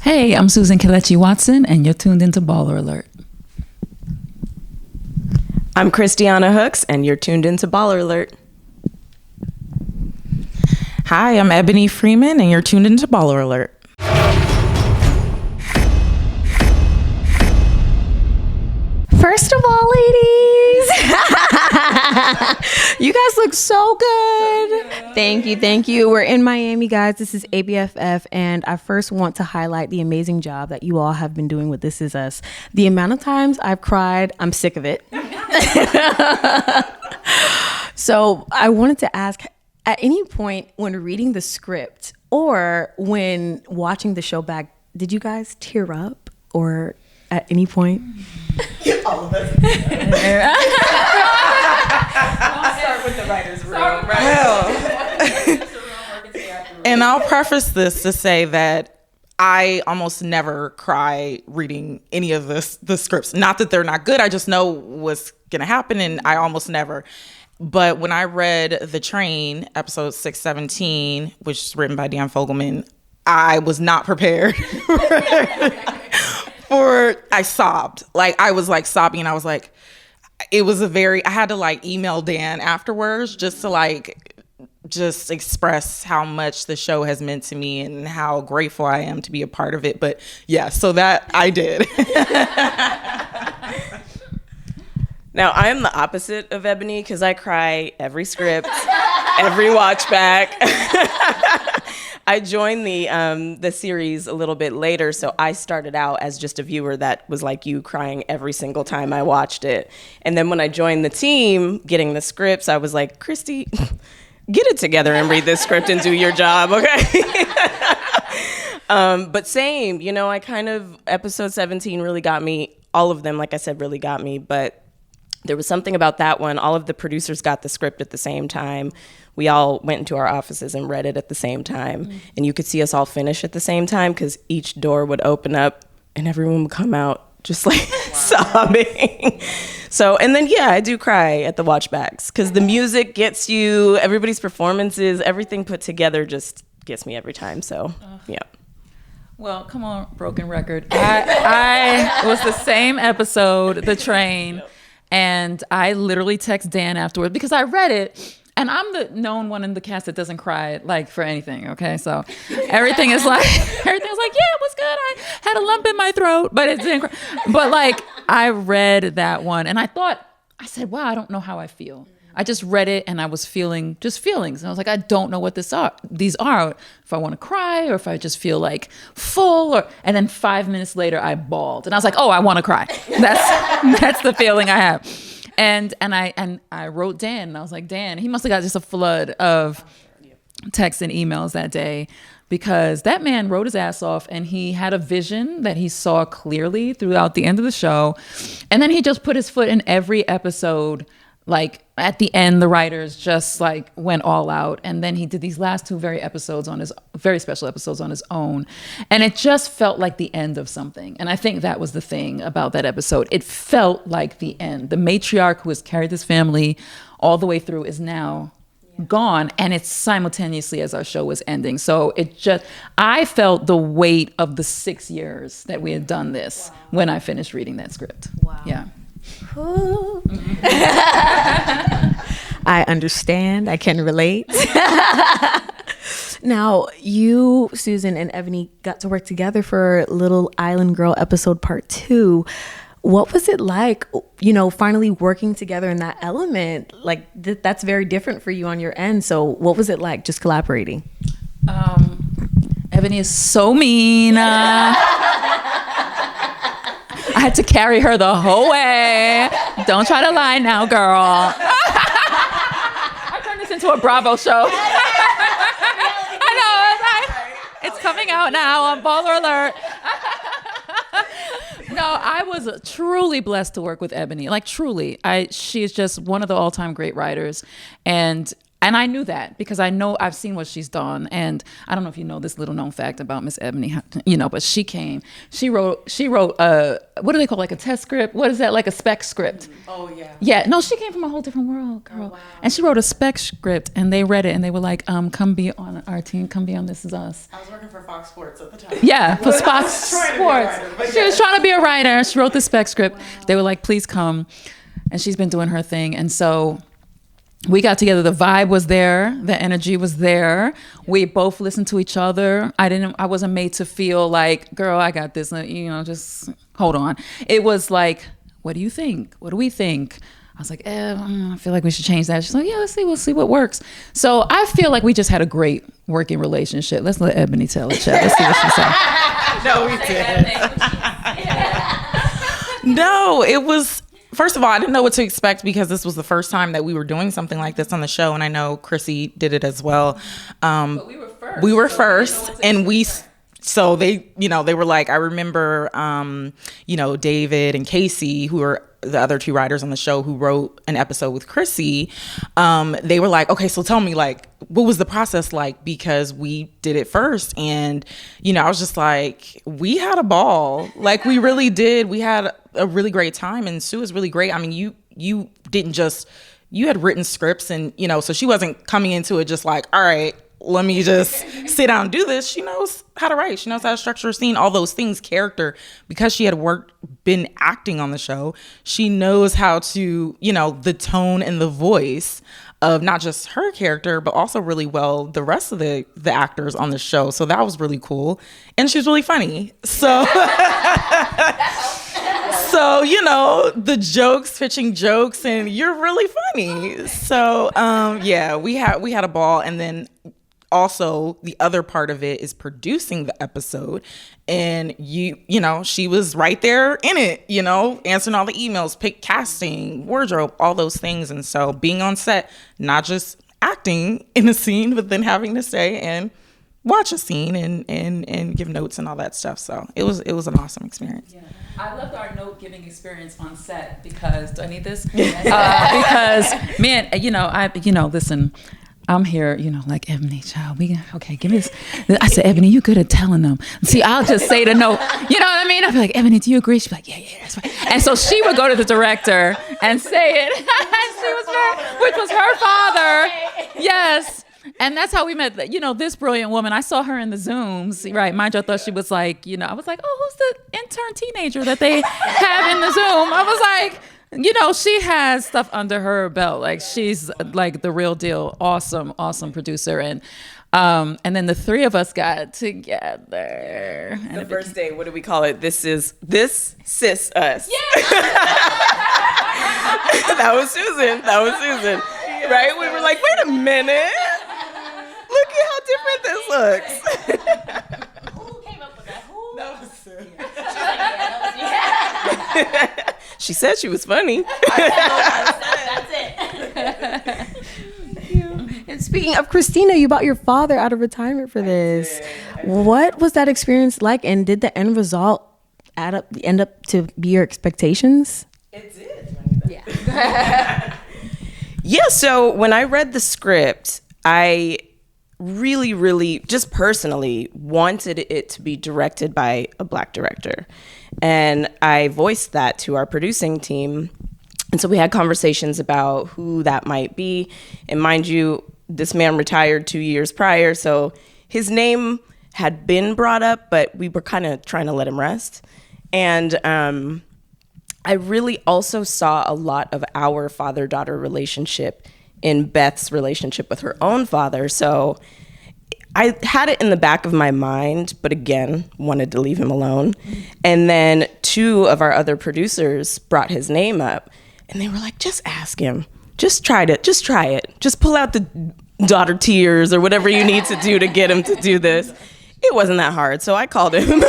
Hey, I'm Susan Kelechi Watson, and you're tuned into BallerAlert. I'm Christiana Hooks, and you're tuned into BallerAlert. Hi, I'm Eboni Freeman, and you're tuned into BallerAlert. First of all, ladies, you guys look so good. Thank you. We're in Miami, guys. This is ABFF, and I first want to highlight the amazing job that you all have been doing with This Is Us. The amount of times I've cried, I'm sick of it. So I wanted to ask, at any point when reading the script or when watching the show back, did you guys tear up or at any point? All of us. I'll start with the writer's room. Well, and I'll preface this to say that I almost never cry reading any of the scripts. Not that they're not good. I just know what's going to happen, and I almost never. But when I read The Train, episode 617, which is written by Dan Fogelman, I was not prepared I sobbed. Like, I was like sobbing, and I was like, I had to like email Dan afterwards just to just express how much the show has meant to me and how grateful I am to be a part of it. But yeah, so that I did. Now, I am the opposite of Ebony because I cry every script, every watch back. I joined the series a little bit later, so I started out as just a viewer that was like you, crying every single time I watched it. And then when I joined the team, getting the scripts, I was like, Christy, get it together and read this script and do your job, okay? But same, I kind of, episode 17 really got me. All of them, like I said, really got me, but there was something about that one. All of the producers got the script at the same time. We all went into our offices and read it at the same time. Mm-hmm. And you could see us all finish at the same time because each door would open up and everyone would come out just like sobbing. So, and then, yeah, I do cry at the watchbacks because the music gets you, everybody's performances, everything put together just gets me every time. So, yeah. Well, come on, broken record. I it was the same episode, The Train, and I literally text Dan afterwards because I read it. And I'm the known one in the cast that doesn't cry like for anything, okay? So everything is like, yeah, it was good. I had a lump in my throat, but it didn't cry. But like, I read that one and I said, wow, I don't know how I feel. I just read it and I was feeling just feelings. And I was like, I don't know what these are. If I want to cry or if I just feel like full and then 5 minutes later I bawled. And I was like, oh, I want to cry. That's the feeling I have. And I wrote Dan, and I was like, Dan, he must have got just a flood of texts and emails that day because that man wrote his ass off and he had a vision that he saw clearly throughout the end of the show. And then he just put his foot in every episode. Like at the end, the writers just like went all out. And then he did these last two very special episodes on his own. And it just felt like the end of something. And I think that was the thing about that episode. It felt like the end. The matriarch who has carried this family all the way through is now gone. And it's simultaneously as our show was ending. So I felt the weight of the 6 years that we had done this when I finished reading that script. Wow. Yeah. I understand. I can relate. Now, you, Susan, and Ebony got to work together for Little Island Girl episode part 2. What was it like, finally working together in that element? Like, that's very different for you on your end. So what was it like just collaborating? Ebony is so mean. I had to carry her the whole way. Don't try to lie now, girl. I turned this into a Bravo show. I know, it's coming out now on BallerAlert. No, I was truly blessed to work with Ebony. Like, truly. She is just one of the all-time great writers. And And I knew that because I know I've seen what she's done. And I don't know if you know this little known fact about Miss Ebony, but she wrote what do they call, like a test script? What is that, like a spec script? Oh, yeah. Yeah, no, she came from a whole different world, girl. Oh, wow. And she wrote a spec script, and they read it, and they were like, come be on our team, come be on This Is Us. I was working for Fox Sports at the time. Yeah, for Fox Sports. She was trying to be a writer. She wrote the spec script. Wow. They were like, please come. And she's been doing her thing. And so we got together. The vibe was there. The energy was there. We both listened to each other. I wasn't made to feel like, girl, I got this. Just hold on. It was like, what do you think? What do we think? I was like, I feel like we should change that. She's like, yeah, let's see. We'll see what works. So I feel like we just had a great working relationship. Let's let Ebony tell it, Chad. Let's see what she said. No, we did. No, it was... First of all, I didn't know what to expect because this was the first time that we were doing something like this on the show, and I know Chrissy did it as well. But we were first. We were first, and so they were like, I remember, David and Casey, who were the other two writers on the show who wrote an episode with Chrissy. They were like, okay, so tell me, like, what was the process like? Because we did it first. And, I was just like, we had a ball. Like, we really did. We had a really great time. And Sue is really great. I mean, you didn't just, you had written scripts and, so she wasn't coming into it just like, all right, let me just sit down and do this. She knows how to write. She knows how to structure a scene, all those things, character. Because she had been acting on the show, she knows how to, the tone and the voice of not just her character, but also really well the rest of the actors on the show. So that was really cool. And she's really funny. So... So, the jokes, pitching jokes, and you're really funny. So, we had a ball. And then also the other part of it is producing the episode. And she was right there in it, answering all the emails, pick casting, wardrobe, all those things. And so being on set, not just acting in a scene, but then having to stay and watch a scene and give notes and all that stuff. So it was an awesome experience. Yeah. I loved our note giving experience on set because, do I need this? Because man, listen, I'm here, like, Ebony, child, give me this. I said, Ebony, you good at telling them. See, I'll just say the note. You know what I mean? I'll be like, Ebony, do you agree? She'd be like, yeah, that's right. And so she would go to the director and say it. Which was her father. Yes. And that's how we met, this brilliant woman. I saw her in the Zooms, right? Mind you, I thought she was like, I was like, oh, who's the intern teenager that they have in the Zoom? I was like, she has stuff under her belt. Like, she's like the real deal. Awesome producer. And then the three of us got together. The first day, what do we call it? This sis us. Yeah. That was Susan. Right? We were like, wait a minute. Look at how different this looks. Who came up with that? Who? That was Sue. Yeah. She said she was funny. That's it. And speaking of Christina, you brought your father out of retirement for this. What was that experience like? And did the end result end up to be your expectations? It did. Yeah. Yeah, so when I read the script, I really, really, just personally wanted it to be directed by a Black director. And I voiced that to our producing team. And so we had conversations about who that might be. And mind you, this man retired 2 years prior, so his name had been brought up, but we were kind of trying to let him rest. And I really also saw a lot of our father-daughter relationship in Beth's relationship with her own father. So I had it in the back of my mind, but again, wanted to leave him alone. And then two of our other producers brought his name up, and they were like, just ask him. Just try it. Just pull out the daughter tears or whatever you need to do to get him to do this. It wasn't that hard, so I called him.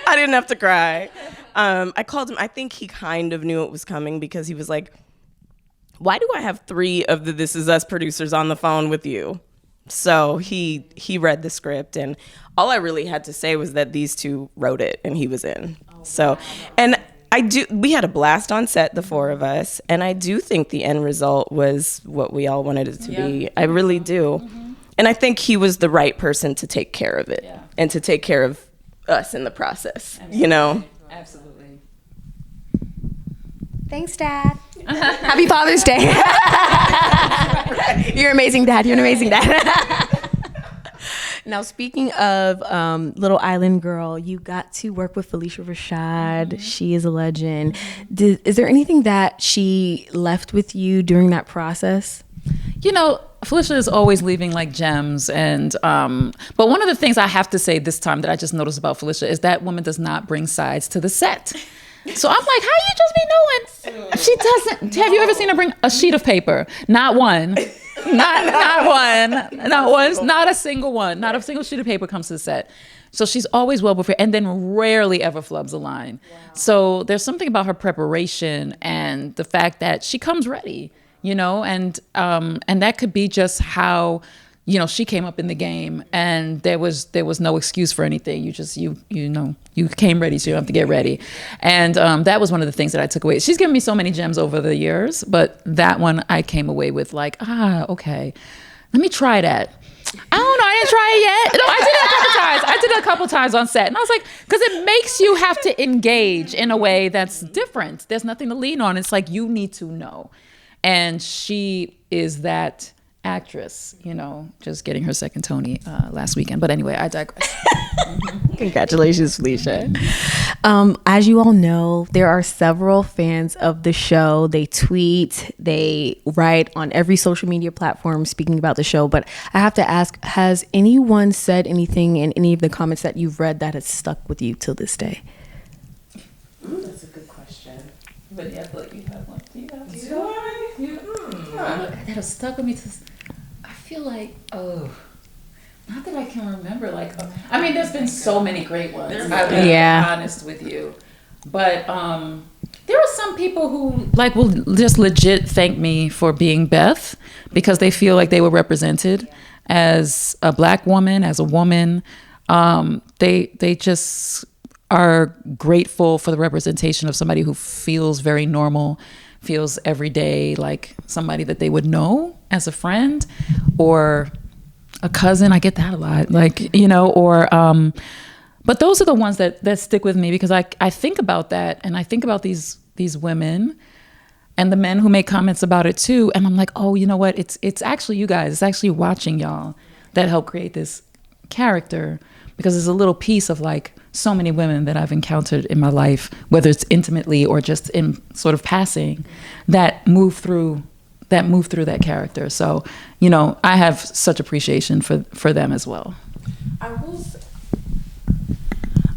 I didn't have to cry. I called him. I think he kind of knew it was coming because he was like, why do I have 3 of the This Is Us producers on the phone with you? So he read the script, and all I really had to say was that these two wrote it and he was in. Oh, so, and We had a blast on set, the four of us, and I do think the end result was what we all wanted it to be. I really do. And I think he was the right person to take care of it and to take care of us in the process, you know? Absolutely. Thanks, Dad. Happy Father's Day. You're an amazing dad. You're an amazing dad. Now, speaking of Little Island Girl, you got to work with Felicia Rashad. She is a legend. Is there anything that she left with you during that process? You know, Felicia is always leaving like gems, and but one of the things I have to say this time that I just noticed about Felicia is that woman does not bring sides to the set. So I'm like, how you just be knowing? She doesn't. Have you ever seen her bring a sheet of paper? Not one. Not one. Not one. Not a single one. Not a single sheet of paper comes to the set. So she's always well prepared, and then rarely ever flubs a line. Wow. So there's something about her preparation and the fact that she comes ready, you know, and that could be just how, you know, she came up in the game, and there was no excuse for anything. You came ready, so you don't have to get ready. And that was one of the things that I took away. She's given me so many gems over the years, but that one I came away with like, okay, let me try that. I don't know, I didn't try it yet. No, I did it a couple times. I did it a couple times on set. And I was like, because it makes you have to engage in a way that's different. There's nothing to lean on. It's like, you need to know. And she is that actress, you know, just getting her second Tony last weekend. But anyway, I digress. Congratulations, Felicia. As you all know, there are several fans of the show. They tweet, they write on every social media platform speaking about the show. But I have to ask, has anyone said anything in any of the comments that you've read that has stuck with you till this day? That's a good question. But yeah, look, you have one. Do you have one? That has stuck with me. I feel like, not that I can remember. Like, I mean, there's been so many great ones. I'll be honest with you. But there are some people who like will just legit thank me for being Beth because they feel like they were represented as a Black woman, as a woman. They just are grateful for the representation of somebody who feels very normal, feels every day like somebody that they would know as a friend or a cousin. I get that a lot, like, you know, or but those are the ones that stick with me because I think about that, and I think about these women and the men who make comments about it too, and I'm like, oh, you know what, it's actually you guys, it's actually watching y'all that helped create this character, because there's a little piece of like so many women that I've encountered in my life, whether it's intimately or just in sort of passing, that move through that character. So, you know, I have such appreciation for them as well.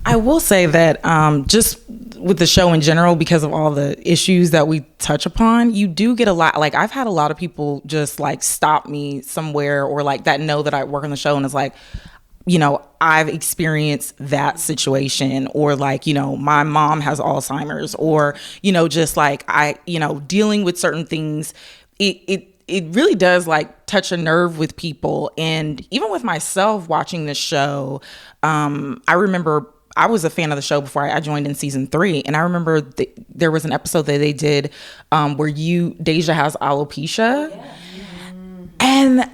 I will say that just with the show in general, because of all the issues that we touch upon, you do get a lot. Like, I've had a lot of people just like stop me somewhere or like that know that I work on the show and it's like, you know, I've experienced that situation, or like, you know, my mom has Alzheimer's, or, you know, just like dealing with certain things. It really does like touch a nerve with people. And even with myself watching this show, I remember I was a fan of the show before I joined in season 3. And I remember there was an episode that they did where Deja has alopecia. Yeah. And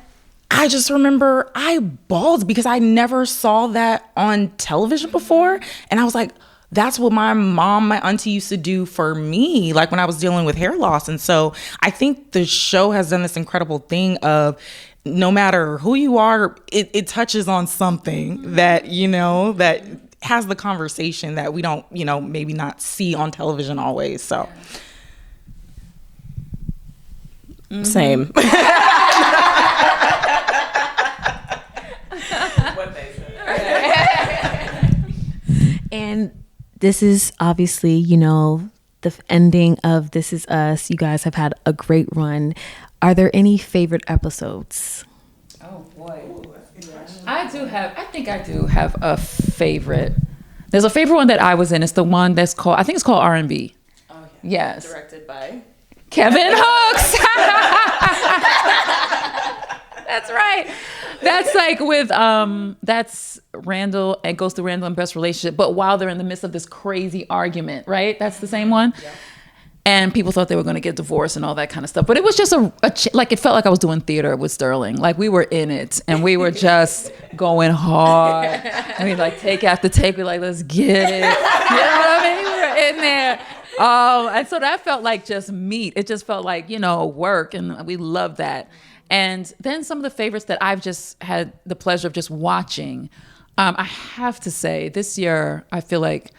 I just remember I bawled because I never saw that on television before. And I was like, that's what my mom, my auntie used to do for me, like when I was dealing with hair loss. And so I think the show has done this incredible thing of no matter who you are, it touches on something that, you know, that has the conversation that we don't, you know, maybe not see on television always. So. Same. And this is obviously, you know, the ending of This Is Us. You guys have had a great run. Are there any favorite episodes? Oh boy. I think I do have a favorite. There's a favorite one that I was in. It's the one that's called, I think it's called R&B. Oh, yeah. Yes. Directed by Kevin Hooks. That's right. That's like with that's Randall, and goes through Randall and Beth's relationship, but while they're in the midst of this crazy argument, right? That's the same one. Yeah. And people thought they were going to get divorced and all that kind of stuff. But it was just like, it felt like I was doing theater with Sterling. Like, we were in it and we were just going hard. I mean, like, take after take, we're like, let's get it. You know what I mean? We were in there. And so that felt like just meat. It just felt like, work. And we loved that. And then some of the favorites that I've just had the pleasure of just watching, I have to say, this year, I feel like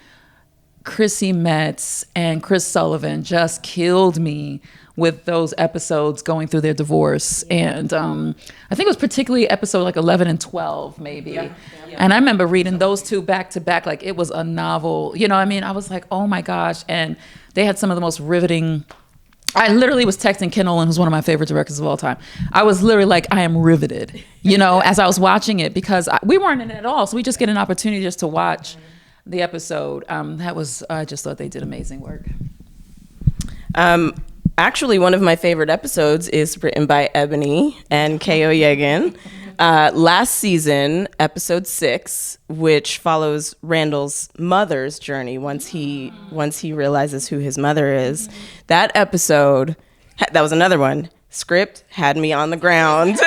Chrissy Metz and Chris Sullivan just killed me with those episodes going through their divorce. And I think it was particularly episode like 11 and 12, maybe. Yeah. And I remember reading those two back to back like it was a novel. You know what I mean? I was like, oh my gosh. And they had some of the most riveting... I literally was texting Ken Nolan, who's one of my favorite directors of all time. I was literally like, I am riveted, as I was watching it, because we weren't in it at all. So we just get an opportunity just to watch the episode. I just thought they did amazing work. Actually, one of my favorite episodes is written by Eboni and K.O. Yegan. Last season, episode 6, which follows Randall's mother's journey once he realizes who his mother is. That episode, that was another one. Script had me on the ground.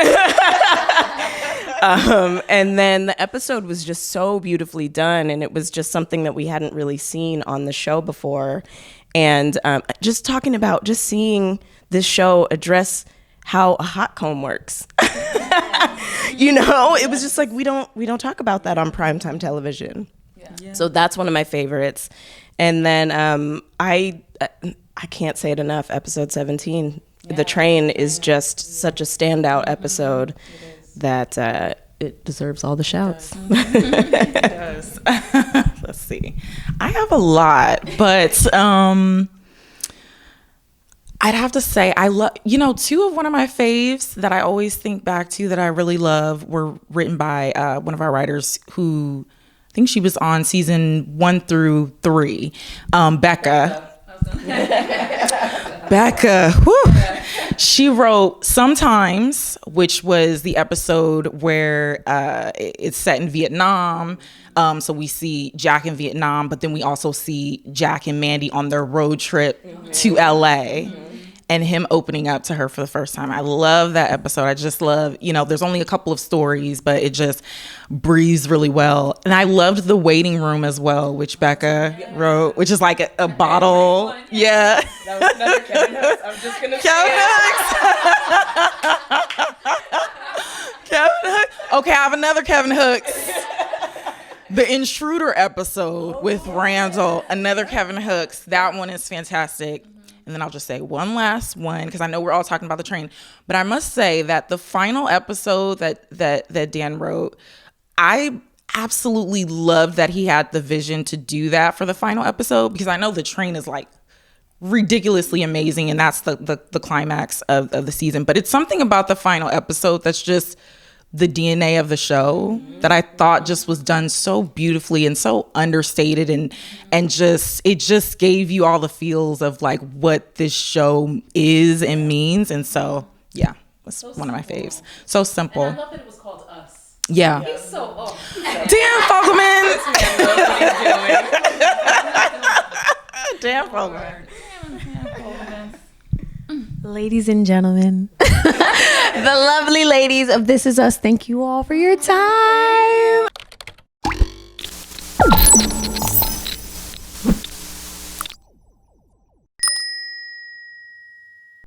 And then the episode was just so beautifully done, and it was just something that we hadn't really seen on the show before. And just talking about just seeing this show address how a hot comb works. It was just like we don't talk about that on primetime television. Yeah. So that's one of my favorites. And then I can't say it enough. Episode 17, The Train, is just such a standout episode that it deserves all the shouts. It does. Let's see. I have a lot, but I'd have to say I love, two of one of my faves that I always think back to that I really love were written by one of our writers who, I think she was on season 1 through 3, Becca. Becca, whew. She wrote Sometimes, which was the episode where it's set in Vietnam. So we see Jack in Vietnam, but then we also see Jack and Mandy on their road trip to LA and him opening up to her for the first time. I love that episode. I just love, there's only a couple of stories, but it just breathes really well. And I loved The Waiting Room as well, which Becca wrote, which is like a bottle. Yeah. That was another Kevin Hooks. I'm just going to say Kevin Hooks. Okay, I have another Kevin Hooks. The Intruder episode with Randall, another Kevin Hooks. That one is fantastic. And then I'll just say one last one, because I know we're all talking about The Train. But I must say that the final episode that Dan wrote, I absolutely loved that he had the vision to do that for the final episode, because I know The Train is like ridiculously amazing, and that's the climax of the season. But it's something about the final episode that's just the DNA of the show that I thought just was done so beautifully and so understated, and just it just gave you all the feels of like what this show is and means. And so yeah, that's so one of my faves. So simple. And I love that it was called Us. Yeah. He's so Dan Fogelman. Dan Fogelman. Ladies and gentlemen, the lovely ladies of This Is Us, thank you all for your time.